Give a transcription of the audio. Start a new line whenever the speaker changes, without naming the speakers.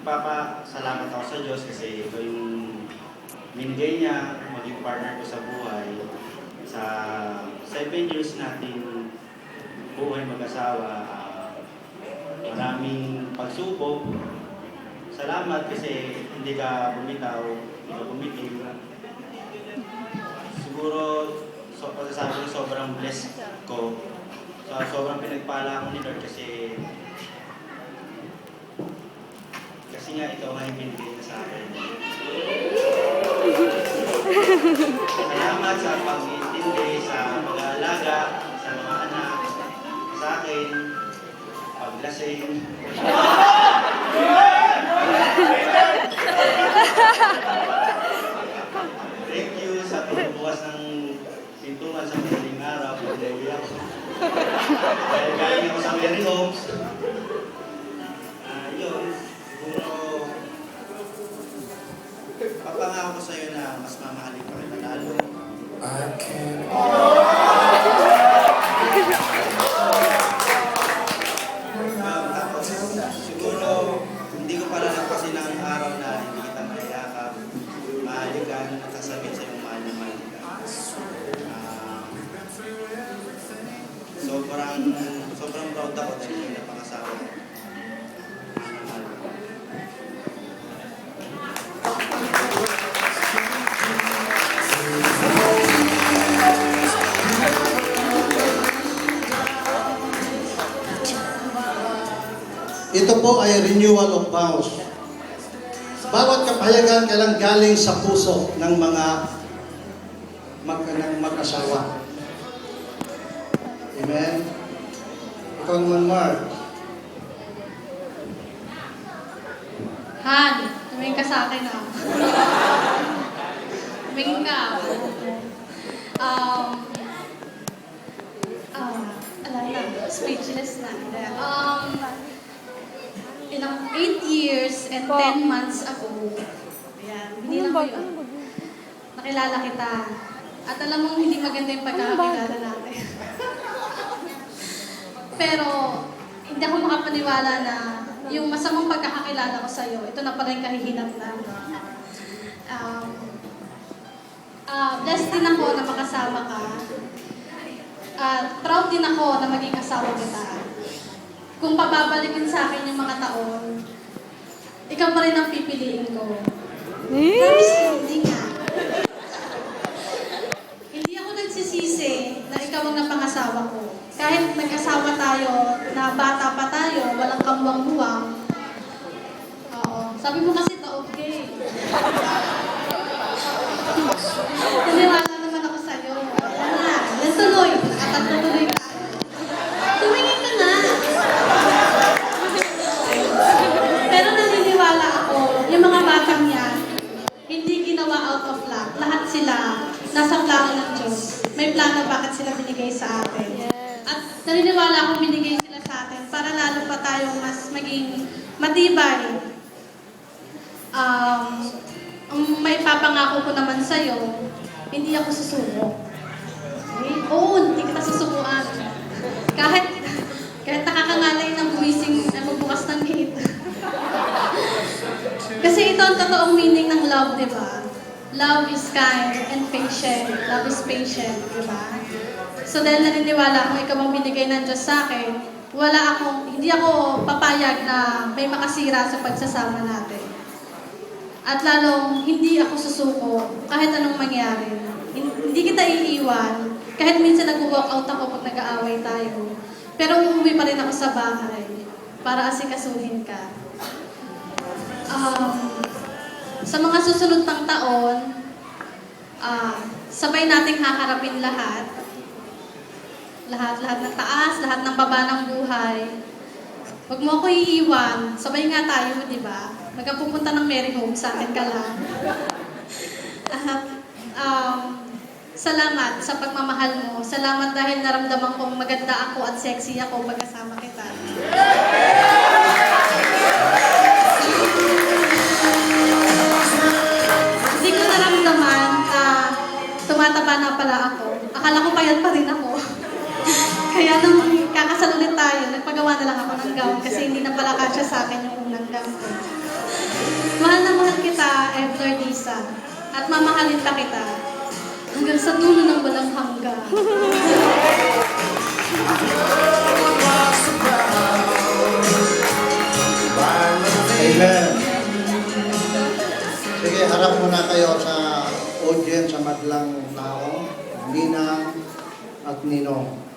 Nagpapasalamat ako sa Diyos kasi ito yung binigay niya maging partner ko sa buhay. Sa 7 years natin buhay mag-asawa, maraming pagsubok. Salamat kasi hindi ka bumitaw, hindi ka bumitil. Siguro, pasasabi ko sobrang blessed ko. Sobrang pinagpala ako ni Lord kasi nga ikaw nga yung binigay niya sa akin. Salamat sa pag-iintindi, sa pag-aalaga, sa mga anak, sa akin, paglasing. Thank you sa pagbubukas ng pintuan sa madaling araw, pag-lewi ako. Dahil galing ako sa Mary Homes. Yun, siguro, papangako ko sa'yo na mas mamahalin pa kita lalo. Tapos, siguro, hindi ko pala nagpasin ang araw na hindi kita maiyakap. Mahalin ka na nagsasabihin sa'yo mahal na mahal ka. Sobrang proud ako dahil yung napangasawa ko.
Ito po ay renewal of vows. Bawat kapayagan kailang galing sa puso ng mga mag-asawa. Amen? Ikaw naman, Mark.
Han, tumingin ka sa akin ah. Tumingin ka. Alam na, speechless na. Ilang 8 years and 10 months ago, ayan, binilang ko yun. Nakilala kita. At alam mong hindi maganda yung pagkakakilala natin. Pero, hindi ako makapaniwala na yung masamang pagkakakilala ko sa'yo, ito na pala yung kahihinatnan. Blessed din ako na makasama ka. Proud din ako na maging asawa kita. Kung pababalikin sa akin yung mga taon, ikaw pa rin ang pipiliin ko. Promise, hindi nga. Hindi ako nagsisisi na ikaw ang napangasawa ko. Kahit nag-asawa tayo, na bata pa tayo, walang kamuwang-muwang. Oo. Sabi mo kasi taob ka eh. Tiniwala naman ako sa'yo. Yan na. Yan tuloy. At tuloy tayo. Tumingin ka nga. Pero naniniwala ako, yung mga batang yan, hindi ginawa out of luck. Lahat sila nasa plano ng Diyos. May plano bakit sila binigay sa atin. At naniniwala akong binigay sila sa atin para lalo pa tayong mas maging matibay. Ang may papangako ko naman sa'yo, hindi ako susuko. Okay? Oo, hindi kita susukuan. Kahit nakakangalay ng buwising na magbukas ng gate. Kasi ito ang totoong meaning ng love, di ba? Love is kind and patient. Love is patient, di ba? So dahil naniniwala kung ikaw ang binigay ng Diyos sa akin, hindi ako papayag na may makasira sa pagsasama natin. At lalong, hindi ako susuko kahit anong mangyari. Hindi kita iiwan. Kahit minsan nag-walk out ako pag nag-aaway tayo. Pero uuwi pa rin ako sa bahay para asikasuhin ka. Sa mga susunod pang taon, sabay nating haharapin lahat. Lahat ng taas, lahat ng baba ng buhay. Huwag mo ako iiwan. Sabay nga tayo, di ba? Magkapupunta ng Mary Home, sa akin ka lang. Salamat sa pagmamahal mo. Salamat dahil naramdaman kong maganda ako at sexy ako pagkasama kita. Hindi ko naramdaman na tumataba na pala ako. Akala ko payat pa rin ako. Kaya nung magkakasal ulit tayo, nagpagawa na lang ako ng gown kasi hindi na pala kasya sa akin yung unang gown ko. Mahal na mahal kita, Evelyn Lisa, at mamahalin pa kita hanggang sa dulo ng walang hanggan.
Amen. Sige, harap muna kayo sa audience, sa madlang tao, Ninang at Ninong.